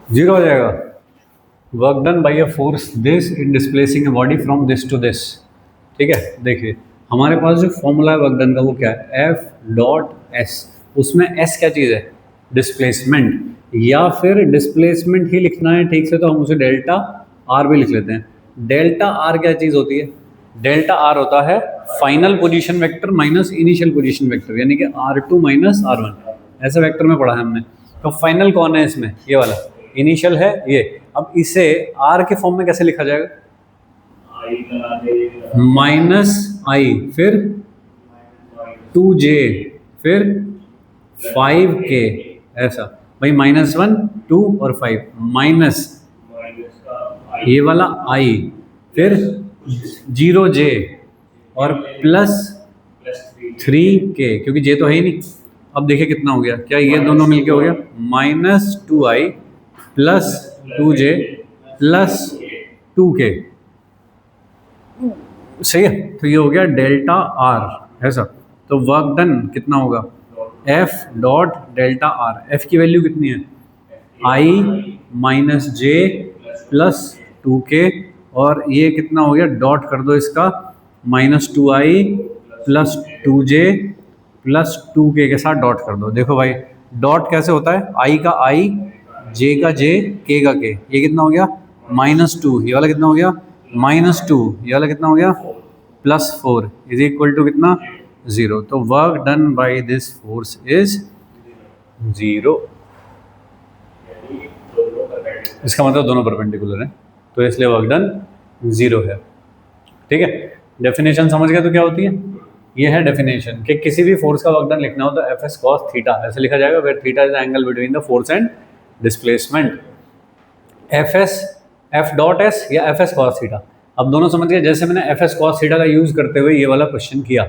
Zero हो जाएगा। Work done by a force this in displacing a body from this to this. ठीक है, देखिए हमारे पास जो फॉर्मूला है वर्क डन का वो क्या है, एफ डॉट एस। उसमें एस क्या चीज़ है, डिस्प्लेसमेंट, या फिर डिस्प्लेसमेंट ही लिखना है ठीक से तो हम उसे डेल्टा आर भी लिख लेते हैं। डेल्टा आर क्या चीज़ होती है, डेल्टा आर होता है final position vector minus initial position vector, यानी कि R2 माइनस R1, ऐसे वेक्टर में पढ़ा है हमने। तो फाइनल कौन है इसमें, ये वाला, इनिशियल है ये। अब इसे आर के फॉर्म में कैसे लिखा जाएगा, माइनस आई, फिर 2J, फिर 5K, ऐसा भाई, -1 2 और 5 माइनस ये वाला आई, फिर 0J और प्लस 3K, क्योंकि J तो है ही नहीं। अब देखिए कितना हो गया, क्या ये दोनों मिलके हो गया -2I plus 2J plus 2K, सही है। तो ये हो गया डेल्टा आर, ऐसा। तो वर्क डन कितना होगा, F dot delta R. F की वैल्यू कितनी है, आई माइनस जे प्लस 2K, और ये कितना हो गया, डॉट कर दो इसका, -2I plus 2J plus 2K के साथ डॉट कर दो। देखो भाई डॉट कैसे होता है, आई का आई, जे का जे, के का के। ये कितना हो गया -2, ये वाला कितना हो गया -2, ये वाला कितना हो गया +4 इज इक्वल टू कितना 0। तो work done by this force is 0। इसका मतलब दोनों परपेंडिकुलर हैं, तो इसलिए वर्क डन 0 है। ठीक है, डेफिनेशन समझ गए तो क्या होती है, ये है डेफिनेशन कि किसी भी फोर्स का वर्क डन लिखना हो तो एफ एस कॉस थीटा ऐसे लिखा जाएगा, where theta is the angle between the force and displacement. F S, F dot S या एफ एस कॉस थीटा, अब दोनों समझ गए। जैसे मैंने एफ एस कॉस थीटा का यूज़ करते हुए ये वाला क्वेश्चन किया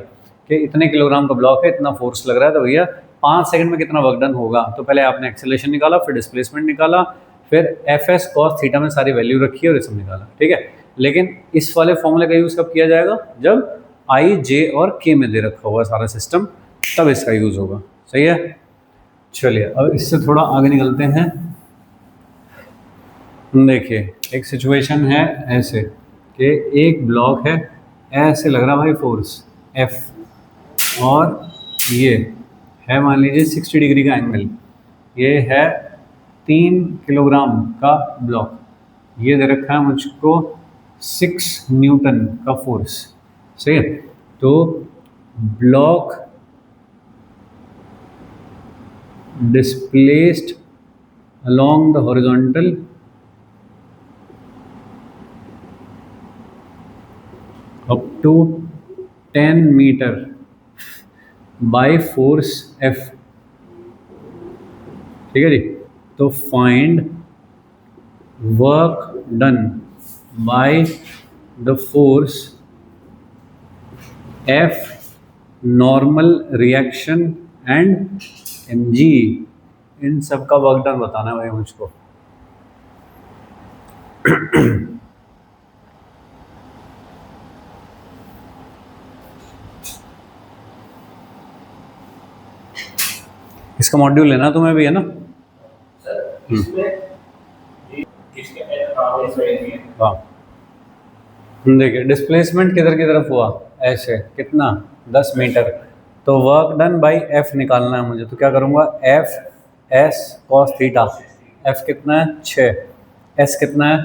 कि इतने किलोग्राम का ब्लॉक है, इतना फोर्स लग रहा है, तो भैया 5 सेकंड में कितना वर्क डन होगा। तो पहले आपने एक्सेलरेशन निकाला, फिर डिस्प्लेसमेंट निकाला, फिर एफ एस कॉस थीटा में सारी वैल्यू रखी और इसमें निकाला। ठीक है, लेकिन इस वाले फॉर्मूले का यूज़ कब किया जाएगा, जब आई जे और के में दे रखा होगा सारा सिस्टम, तब इसका यूज़ होगा। सही है, चलिए अब इससे थोड़ा आगे निकलते हैं। देखिए एक सिचुएशन है ऐसे कि एक ब्लॉक है, ऐसे लग रहा भाई फोर्स F, और ये है मान लीजिए 60 डिग्री का एंगल, ये है 3 किलोग्राम का ब्लॉक, ये दे रखा है मुझको 6 न्यूटन का फोर्स। सही है, तो block displaced along the horizontal up to 10 meter by force F। ठीक है जी, तो find work done by the force F, normal reaction and mg, इन सब का वर्क डन बताना है भाई मुझको। इसका मॉड्यूल लेना तुम्हें भी है ना, हाँ। देखिए डिस्प्लेसमेंट किधर की तरफ हुआ, ऐसे कितना 10 मीटर, तो वर्क डन बाई एफ निकालना है मुझे। तो क्या करूँगा, F S cos theta, F कितना है 6, एस कितना है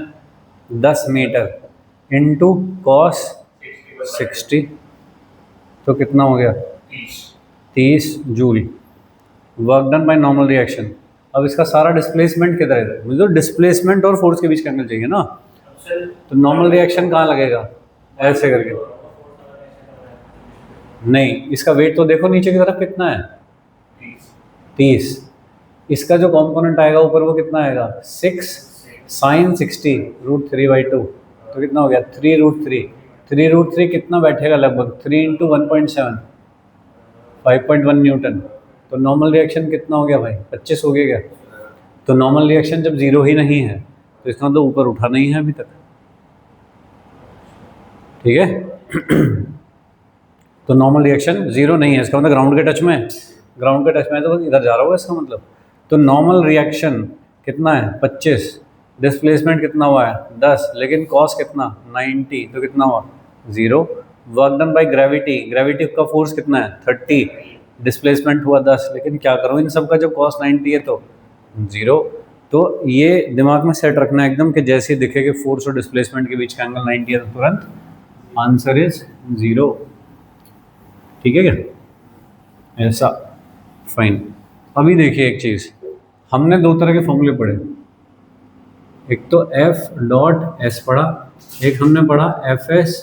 10 मीटर इंटू कॉस 60, तो कितना हो गया 30 joule. Work done by normal reaction. अब इसका सारा डिस्प्लेसमेंट किधर है, मुझे तो डिस्प्लेसमेंट और फोर्स के बीच का एंगल चाहिए ना, तो नॉर्मल रिएक्शन कहाँ लगेगा, ऐसे करके। नहीं, इसका वेट तो देखो नीचे की तरफ कितना है 30, इसका जो कंपोनेंट आएगा ऊपर वो कितना आएगा 6 sin 60 √3/2, तो कितना हो गया 3√3, 3√3 कितना बैठेगा लगभग 3 × 1.7 5.1 न्यूटन। तो नॉर्मल रिएक्शन कितना हो गया भाई 25 हो गया क्या। तो नॉर्मल रिएक्शन जब जीरो ही नहीं है तो इसका मतलब ऊपर उठा नहीं है अभी तक। ठीक है, तो नॉर्मल रिएक्शन जीरो नहीं है, इसका मतलब ग्राउंड के टच में है, ग्राउंड के टच में है तो बस इधर जा रहा होगा इसका मतलब। तो नॉर्मल रिएक्शन कितना है 25, डिस्प्लेसमेंट कितना हुआ है 10, लेकिन कॉस कितना 90, तो कितना हुआ 0। Work done by gravity, gravity का फोर्स कितना है 30, डिस्प्लेसमेंट हुआ 10, लेकिन क्या करूँ इन सब का जो कॉस 90 है तो 0। तो ये दिमाग में सेट रखना है एकदम कि जैसे ही दिखे कि फोर्स और डिस्प्लेसमेंट के बीच का एंगल 90 है तो तुरंत आंसर इज 0। ठीक है क्या, ऐसा फाइन। अभी देखिए एक चीज़, हमने दो तरह के फॉर्मूले पढ़े, एक तो एफ डॉट एस पढ़ा, एक हमने पढ़ा एफ एस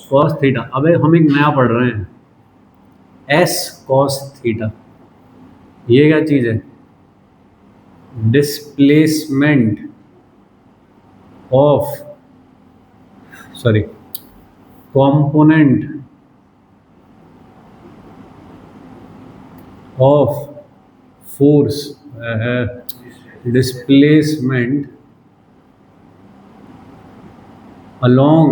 कॉस थीटा। अब हम एक नया पढ़ रहे हैं एस कॉस थीटा। ये क्या चीज़ है, displacement of component of force, displacement along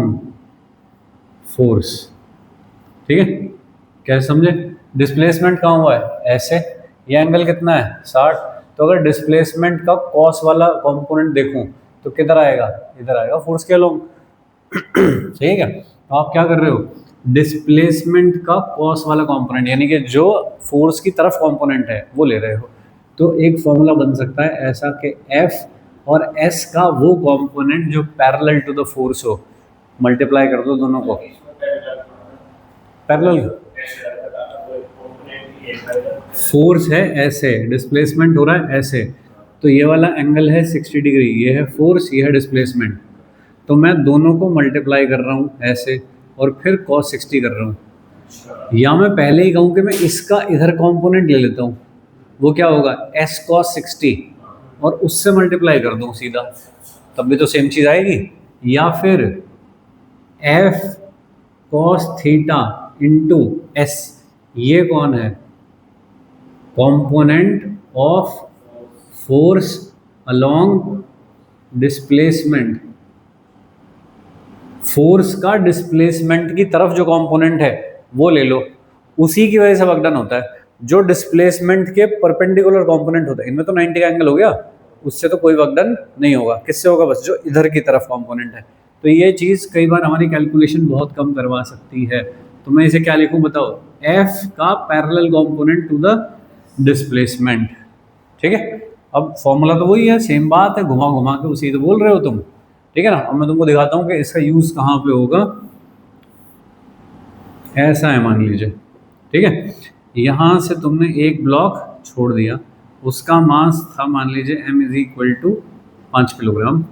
force। ठीक है, कैसे समझे, डिस्प्लेसमेंट कहाँ हुआ है ऐसे, ये एंगल कितना है 60, तो अगर डिस्प्लेसमेंट का कॉस वाला कंपोनेंट देखूं तो किधर आएगा, इधर आएगा फोर्स के अलोंग। सही है क्या, तो आप क्या कर रहे हो, डिस्प्लेसमेंट का कॉस वाला कंपोनेंट यानी कि जो फोर्स की तरफ कंपोनेंट है वो ले रहे हो। तो एक फॉर्मूला बन सकता है ऐसा कि एफ और एस का वो कंपोनेंट जो पैरेलल टू द फोर्स हो, मल्टीप्लाई कर दो दोनों को, पैरेलल फोर्स है ऐसे, डिस्प्लेसमेंट हो रहा है ऐसे, तो ये वाला एंगल है 60 डिग्री, ये है फोर्स, ये है डिस्प्लेसमेंट, तो मैं दोनों को मल्टीप्लाई कर रहा हूँ ऐसे और फिर cos 60 कर रहा हूँ। या मैं पहले ही कहूँ कि मैं इसका इधर कंपोनेंट ले लेता हूँ, वो क्या होगा s cos 60 और उससे मल्टीप्लाई कर दूँ सीधा, तब भी तो सेम चीज़ आएगी। या फिर f cos theta into s, ये कौन है, component of force along displacement, force का डिस्प्लेसमेंट की तरफ जो कंपोनेंट है वो ले लो, उसी की वजह से वर्क डन होता है। जो डिस्प्लेसमेंट के परपेंडिकुलर कंपोनेंट होता है, इनमें तो 90 का एंगल हो गया, उससे तो कोई वर्क डन नहीं होगा, किससे होगा, बस जो इधर की तरफ कंपोनेंट है। तो ये चीज़ कई बार हमारी कैलकुलेशन बहुत कम करवा सकती है, तो मैं इसे क्या लिखूँ बताओ, एफ का parallel component to the displacement. ठीक है, अब फॉर्मूला तो वही है, सेम बात है, घुमा घुमा के उसी तो बोल रहे हो तुम। ठीक है ना, अब मैं तुमको दिखाता हूँ कि इसका यूज़ कहाँ पे होगा। ऐसा है मान लीजिए, ठीक है, यहाँ से तुमने एक ब्लॉक छोड़ दिया, उसका मास था मान लीजिए m is equal to 5 kilogram,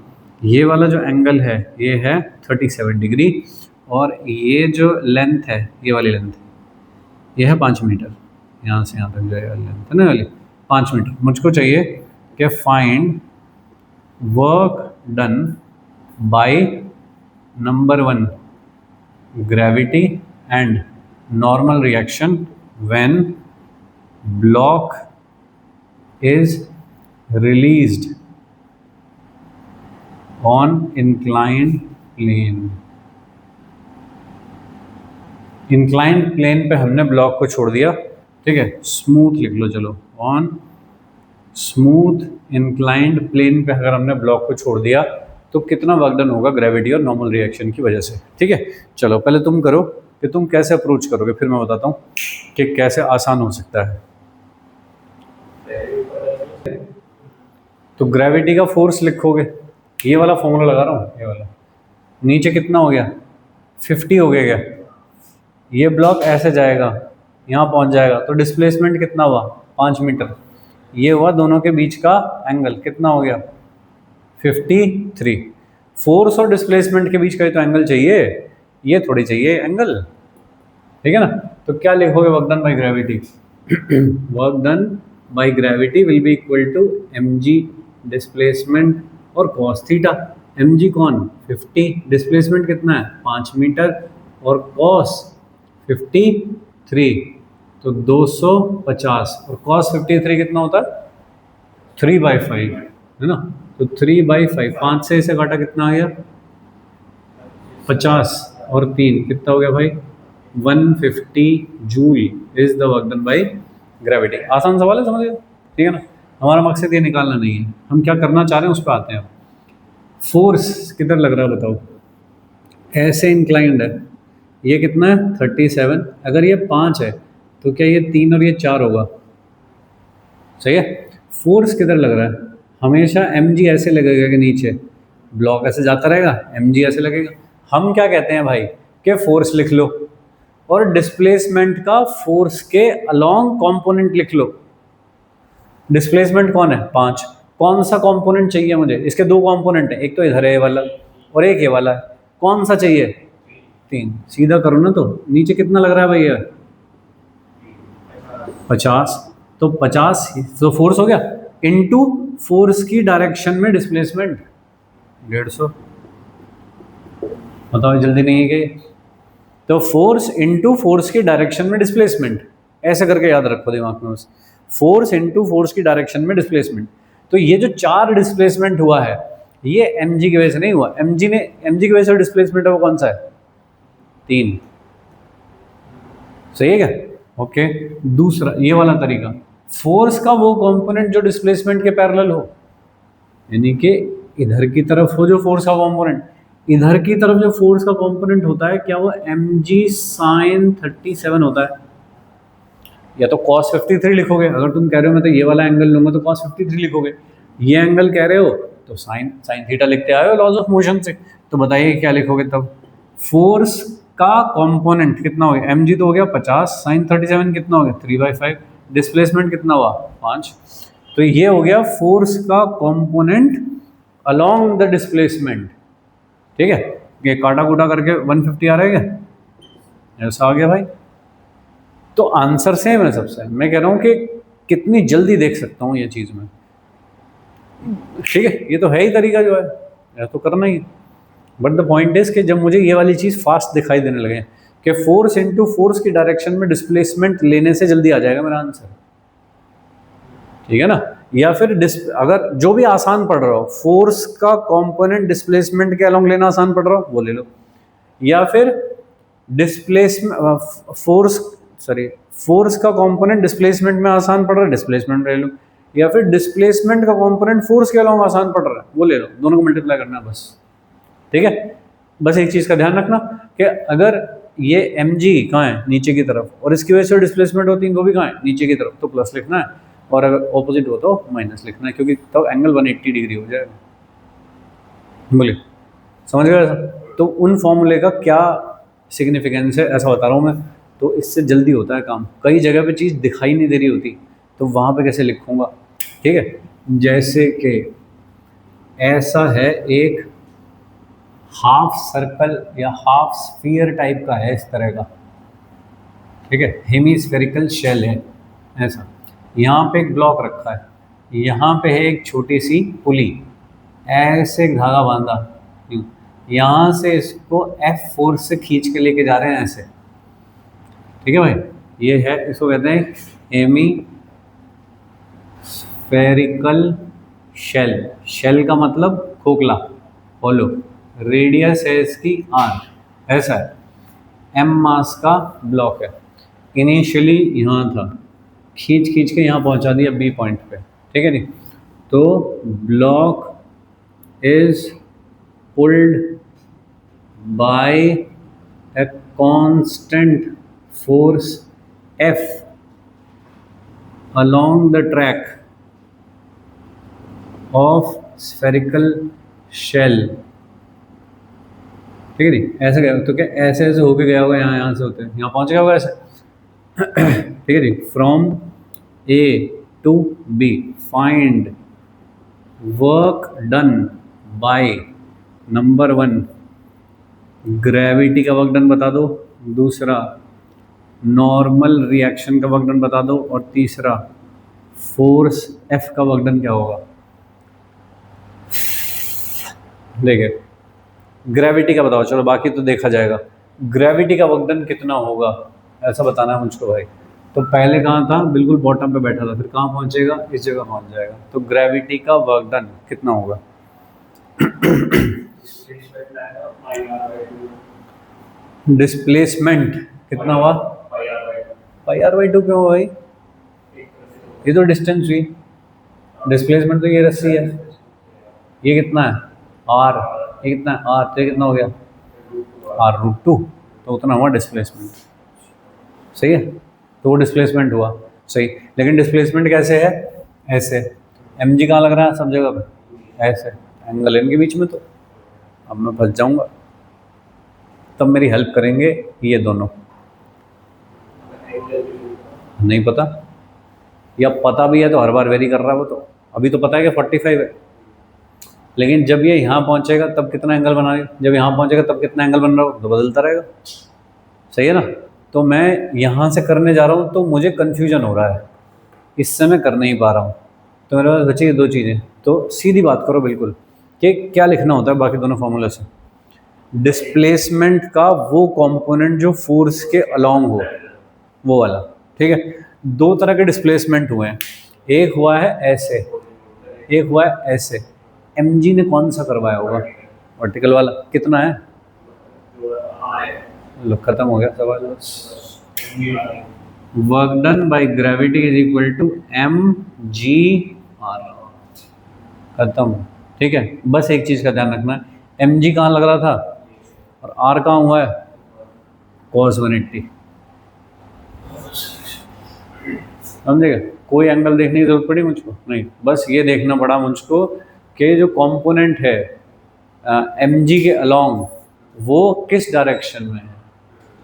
ये वाला जो एंगल है ये है 37 डिग्री, और ये जो लेंथ है, ये वाली लेंथ ये है 5 मीटर, यहाँ से यहाँ तक जो है लेंथ है ना वाली 5 मीटर। मुझको चाहिए कि find work done by number 1 gravity and normal reaction when block is released on inclined plane। inclined plane पे हमने ब्लॉक को छोड़ दिया, ठीक है, स्मूथ लिख लो, चलो ऑन स्मूथ इंक्लाइंड प्लेन पे अगर हमने ब्लॉक को छोड़ दिया तो कितना वर्क डन होगा ग्रेविटी और नॉर्मल रिएक्शन की वजह से। ठीक है, चलो पहले तुम करो कि तुम कैसे अप्रोच करोगे, फिर मैं बताता हूँ कि कैसे आसान हो सकता है। तो ग्रेविटी का फोर्स लिखोगे, ये वाला फॉर्मूला लगा रहा हूँ, ये वाला, नीचे कितना हो गया 50 हो गया क्या, ये ब्लॉक ऐसे जाएगा यहाँ पहुँच जाएगा, तो डिस्प्लेसमेंट कितना हुआ 5 मीटर, ये हुआ दोनों के बीच का एंगल कितना हो गया 53। फोर्स और डिस्प्लेसमेंट के बीच का तो एंगल चाहिए, ये थोड़ी चाहिए एंगल, ठीक है ना। तो क्या लिखोगे, work done by gravity work done by gravity will be equal to mg displacement और cos थीटा। mg कौन 50, डिस्प्लेसमेंट कितना है 5 मीटर और cos 53 तो 250, और cos 53 कितना होता है 3/5 है ना, तो 3/5, 5 से इसे काटा कितना आ गया 50 और 3 कितना हो गया भाई 150 joule is the work done by gravity. आसान सवाल है, समझ गए, ठीक है ना। हमारा मकसद ये निकालना नहीं है, हम क्या करना चाह रहे हैं उस पर आते हैं। फोर्स किधर लग रहा है बताओ, ऐसे इंक्लाइंड है, ये कितना है 37, अगर ये 5 है तो क्या ये 3 और ये 4 होगा, सही है। फोर्स किधर लग रहा है, हमेशा mg ऐसे लगेगा कि नीचे ब्लॉक ऐसे जाता रहेगा, mg ऐसे लगेगा। हम क्या कहते हैं भाई कि फोर्स लिख लो और डिस्प्लेसमेंट का फोर्स के अलोंग कंपोनेंट लिख लो। डिस्प्लेसमेंट कौन है 5, कौन सा कंपोनेंट चाहिए मुझे, इसके 2 कंपोनेंट है, एक तो इधर है ये वाला और एक ये वाला है, कौन सा चाहिए 3, सीधा करो ना। तो नीचे कितना लग रहा है भैया 50, तो 50 तो फोर्स हो गया इनटू फोर्स की डायरेक्शन में डिस्प्लेसमेंट 150। बताओ जल्दी नहीं है कि, तो फोर्स इनटू फोर्स की डायरेक्शन में डिस्प्लेसमेंट, ऐसे करके याद रखो दिमाग में बस, फोर्स इनटू फोर्स की डायरेक्शन में डिस्प्लेसमेंट। तो ये जो 4 डिस्प्लेसमेंट हुआ है ये mg की वजह से नहीं हुआ, mg की वजह से डिस्प्लेसमेंट है वो कौन सा है 3, सही है क्या। ओके, दूसरा ये वाला तरीका, फोर्स का वो कंपोनेंट जो डिस्प्लेसमेंट के पैरेलल हो, यानी कि इधर की तरफ हो जो फोर्स का कंपोनेंट, इधर की तरफ जो फोर्स का कंपोनेंट होता है क्या वो mg sin 37 होता है, या तो cos 53 लिखोगे, अगर तुम कह रहे हो मैं तो ये वाला एंगल लूंगा तो cos 53 लिखोगे, ये एंगल कह रहे हो तो sin थीटा लिखते आए हो लॉज ऑफ मोशन से, तो बताइए क्या लिखोगे तब। फोर्स का कंपोनेंट कितना हो गया, mg तो हो गया 50, sin 37 कितना हो गया 3/5, डिस्प्लेसमेंट कितना हुआ 5, तो ये हो गया फोर्स का कंपोनेंट अलोंग द डिस्प्लेसमेंट, ठीक है। ये काटा कूटा करके 150 आ रहा है क्या, ऐसा आ गया भाई। तो आंसर सेम है सबसे, मैं कह रहा हूँ कि कितनी जल्दी देख सकता हूँ ये चीज़ में, ठीक है, ये तो है ही तरीका जो है, यह तो करना ही। बट द पॉइंट इज कि जब मुझे ये वाली चीज़ फास्ट दिखाई देने लगे कि फोर्स इनटू फोर्स की डायरेक्शन में डिस्प्लेसमेंट लेने से जल्दी आ जाएगा मेरा आंसर, ठीक है ना। या फिर अगर जो भी आसान पढ़ रहा हो, फोर्स का कंपोनेंट डिस्प्लेसमेंट के अलोंग लेना आसान पढ़ रहा हो वो ले लो, या फिर डिस्प्लेसमेंट फोर्स का कंपोनेंट डिस्प्लेसमेंट में आसान पड़ रहा है डिस्प्लेसमेंट ले लो, या फिर डिस्प्लेसमेंट का कंपोनेंट फोर्स के अलावा आसान पड़ रहा है वो ले लो, दोनों को मल्टीप्लाई करना है बस, ठीक है। बस एक चीज़ का ध्यान रखना कि अगर ये mg कहाँ है नीचे की तरफ और इसकी वजह से डिस्प्लेसमेंट होती है वो भी कहाँ है नीचे की तरफ, तो प्लस लिखना है, और अगर ऑपोजिट हो तो माइनस लिखना है, क्योंकि तब एंगल 180 डिग्री हो जाएगा। बोलिए समझ गए। तो उन फॉर्मूले का क्या सिग्निफिकेंस है ऐसा बता रहा हूँ मैं, तो इससे जल्दी होता है काम। कई जगह पे चीज़ दिखाई नहीं दे रही होती तो वहाँ पे कैसे लिखूँगा, ठीक है। जैसे कि ऐसा है एक हाफ सर्कल या हाफ स्फीयर टाइप का है इस तरह का, ठीक है, हेमीस्फेरिकल शेल है ऐसा, यहाँ पे एक ब्लॉक रखा है, यहाँ पे है एक छोटी सी पुली, ऐसे धागा बांधा, यहाँ से इसको F फोर्स से खींच के लेके जा रहे हैं ऐसे, ठीक है भाई। ये है, इसको कहते हैं हेमीस्फेरिकल शेल, शेल का मतलब खोखला होलो, रेडियस है इसकी r, ऐसा है, m मास का ब्लॉक है, इनिशियली यहाँ था, खींच खींच के यहाँ पहुँचा दिया B पॉइंट पे, ठीक है नी। तो block is pulled bye a constant force F along the track of spherical shell, ठीक है नहीं। ऐसे गया तो क्या ऐसे ऐसे होके गया होगा, यहाँ से होते हैं यहाँ पहुँच गया होगा ऐसे, ठीक है जी। From A to B find work done by number 1 gravity का वर्क डन बता दो, दूसरा नॉर्मल रिएक्शन का वर्क डन बता दो, और तीसरा फोर्स F का वर्क डन क्या होगा। देखिए ग्रेविटी का बताओ, चलो बाकी तो देखा जाएगा। ग्रेविटी का वर्क डन कितना होगा ऐसा बताना है मुझको भाई। तो पहले कहाँ था, बिल्कुल बॉटम पे बैठा था, फिर कहाँ पहुँचेगा, इस जगह पहुँच जाएगा। तो ग्रेविटी का वर्क डन कितना होगा डिस्प्लेसमेंट कितना हुआ पाई r/2 क्यों भाई, ये तो डिस्टेंस हुई, डिस्प्लेसमेंट तो ये रस्सी है, ये कितना है आर, ये कितना है आर, तो ये कितना हो गया r√2, तो उतना हुआ डिस्प्लेसमेंट। सही है, तो वो डिस्प्लेसमेंट हुआ सही। लेकिन डिस्प्लेसमेंट कैसे है, ऐसे mg कहाँ लग रहा है सब जगह पे, ऐसे एंगल इनके बीच में, तो अब मैं फंस जाऊंगा। तब मेरी हेल्प करेंगे ये दोनों। नहीं पता, या पता भी है तो हर बार वेरी कर रहा है वो, तो अभी तो पता है कि 45 है, लेकिन जब ये यहाँ पहुँचेगा तब कितना एंगल बनाएगा, जब यहाँ पहुँचेगा तब कितना एंगल बन रहा हो, तो बदलता रहेगा। सही है ना, तो मैं यहाँ से करने जा रहा हूँ तो मुझे कन्फ्यूजन हो रहा है, इससे मैं कर नहीं पा रहा हूँ, तो मेरे पास बची दो चीज़ें। तो सीधी बात करो बिल्कुल कि क्या लिखना होता है बाकी दोनों फॉर्मूले से। डिस्प्लेसमेंट का वो कंपोनेंट जो फोर्स के अलोंग हो, वो वाला। ठीक है, दो तरह के डिस्प्लेसमेंट हुए हैं, एक हुआ है ऐसे, एक हुआ है ऐसे। mg ने कौन सा करवाया होगा, वर्टिकल वाला, कितना है, लो खत्म हो गया सवाल। Work done by gravity is equal to mg/r, खत्म। ठीक है, बस एक चीज़ का ध्यान रखना, mg कहाँ लग रहा था और r कहाँ हुआ है, cos 180। समझेगा, कोई एंगल देखने की जरूरत पड़ी मुझको नहीं, बस ये देखना पड़ा मुझको कि जो कंपोनेंट है mg के अलोंग वो किस डायरेक्शन में है,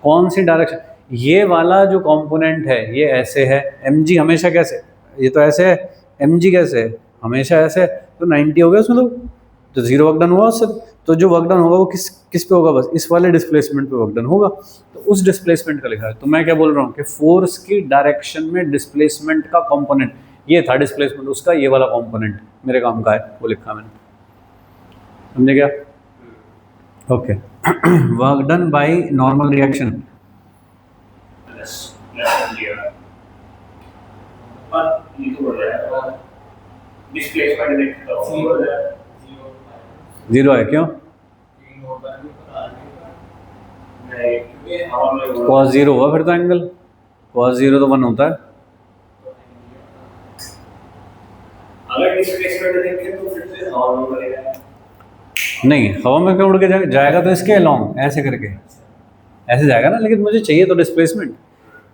कौन सी डायरेक्शन। ये वाला जो कंपोनेंट है ये ऐसे है, mg हमेशा कैसे, ये तो ऐसे है, mg कैसे है, हमेशा ऐसे है, तो 90 हो गया उसमें, तो जीरो वर्क डन हुआ उससे। तो जो वर्क डन होगा वो किस किस पे होगा, बस इस वाले डिस्प्लेसमेंट पे वर्क डन होगा, तो उस डिस्प्लेसमेंट का लिखा है। तो मैं क्या बोल रहा हूँ कि फोर्स की डायरेक्शन में डिस्प्लेसमेंट का कंपोनेंट ये था, डिस्प्लेसमेंट उसका ये वाला कंपोनेंट मेरे काम का है, वो लिखा मैंने। समझे क्या, okay. Work done by normal reaction, zero है, क्यों, cos जीरो हुआ फिर तो एंगल, cos जीरो तो 1 होता है। अगर डिस्प्लेसमेंट देखें तो फिर से हवा में उड़ेगा, नहीं हवा में क्यों उड़ के जाएगा, तो इसके अलोंग ऐसे करके ऐसे जाएगा ना, लेकिन मुझे चाहिए तो डिस्प्लेसमेंट।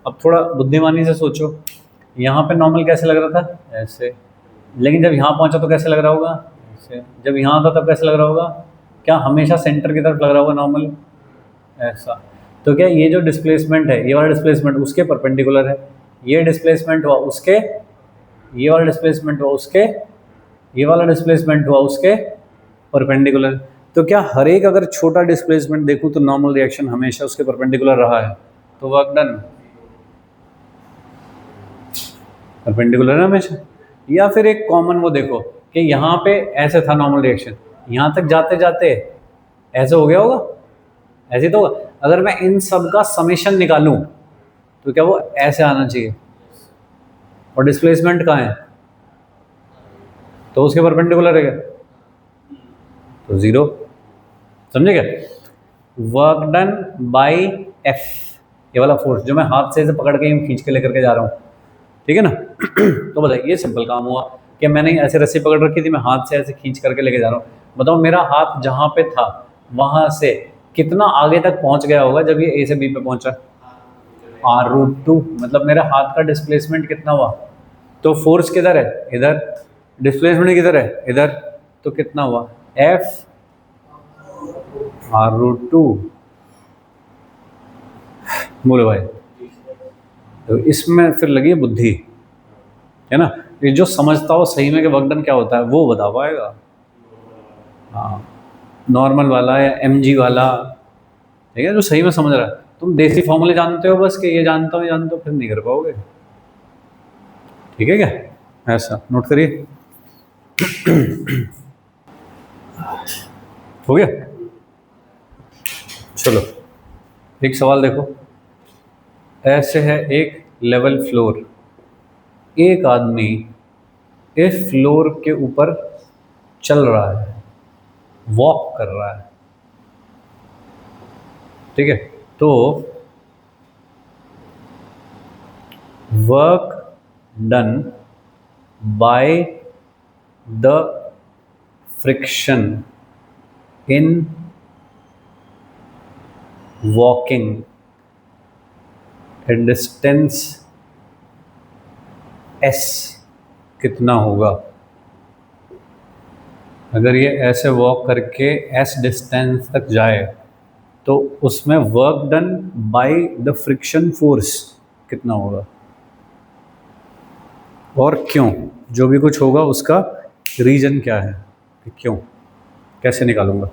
अब थोड़ा बुद्धिमानी से सोचो, यहाँ पे नॉर्मल कैसे लग रहा था, ऐसे, लेकिन जब यहाँ पहुँचा तो कैसे लग रहा होगा, ऐसे, जब यहाँ था तब कैसे लग रहा होगा, क्या हमेशा सेंटर की तरफ लग रहा होगा नॉर्मल, ऐसा। तो क्या ये जो डिस्प्लेसमेंट है, ये वाला डिस्प्लेसमेंट उसके परपेंडिकुलर है, ये डिस्प्लेसमेंट हुआ उसके, ये वाला डिस्प्लेसमेंट हुआ उसके, ये वाला डिस्प्लेसमेंट हुआ उसके परपेंडिकुलर। तो क्या हर एक अगर छोटा डिस्प्लेसमेंट देखूं तो नॉर्मल रिएक्शन हमेशा उसके परपेंडिकुलर रहा है, तो वर्क डन परपेंडिकुलर है हमेशा। या फिर एक कॉमन वो देखो कि यहाँ पे ऐसे था नॉर्मल रिएक्शन, यहाँ तक जाते जाते ऐसे हो गया होगा, ऐसे तो होगा। अगर मैं इन सब का समेशन निकालूं तो क्या वो ऐसे आना चाहिए, और डिस्प्लेसमेंट कहाँ है, तो उसके परपेंडिकुलर है क्या, तो जीरो। समझे क्या, वर्क डन बाय एफ, ये वाला फोर्स जो मैं हाथ से पकड़ के खींच के लेकर के जा रहा हूँ, ठीक है ना। तो बताइए, ये सिंपल काम हुआ कि मैंने ऐसे रस्सी पकड़ रखी थी, मैं हाथ से ऐसे खींच करके लेके जा रहा हूँ। बताओ मेरा हाथ जहाँ पे था वहाँ से कितना आगे तक पहुँच गया होगा जब ये ए से बी पे पहुँचा, r√2, मतलब मेरा हाथ का डिस्प्लेसमेंट कितना हुआ, तो फोर्स किधर है, इधर, डिस्प्लेसमेंट किधर है, इधर, तो कितना हुआ F r√2। बोले भाई, तो इसमें फिर लगी बुद्धि, है ना, ये जो समझता हो सही में कि वर्क डन क्या होता है वो बता पाएगा। हाँ, नॉर्मल वाला या mg वाला, ठीक है, जो सही में समझ रहा है। तुम देसी फॉर्मूले जानते हो बस कि ये जानता हूँ, जानता हूँ, फिर नहीं कर पाओगे। ठीक है क्या, ऐसा नोट करिए। हो गया, चलो एक सवाल देखो। ऐसे है एक लेवल फ्लोर, एक आदमी इस फ्लोर के ऊपर चल रहा है, वॉक कर रहा है, ठीक है। तो work done by the friction in walking A distance s कितना होगा। अगर ये ऐसे वॉक करके s डिस्टेंस तक जाए तो उसमें work done by the friction force कितना होगा और क्यों, जो भी कुछ होगा उसका रीजन क्या है कि क्यों, कैसे निकालूंगा।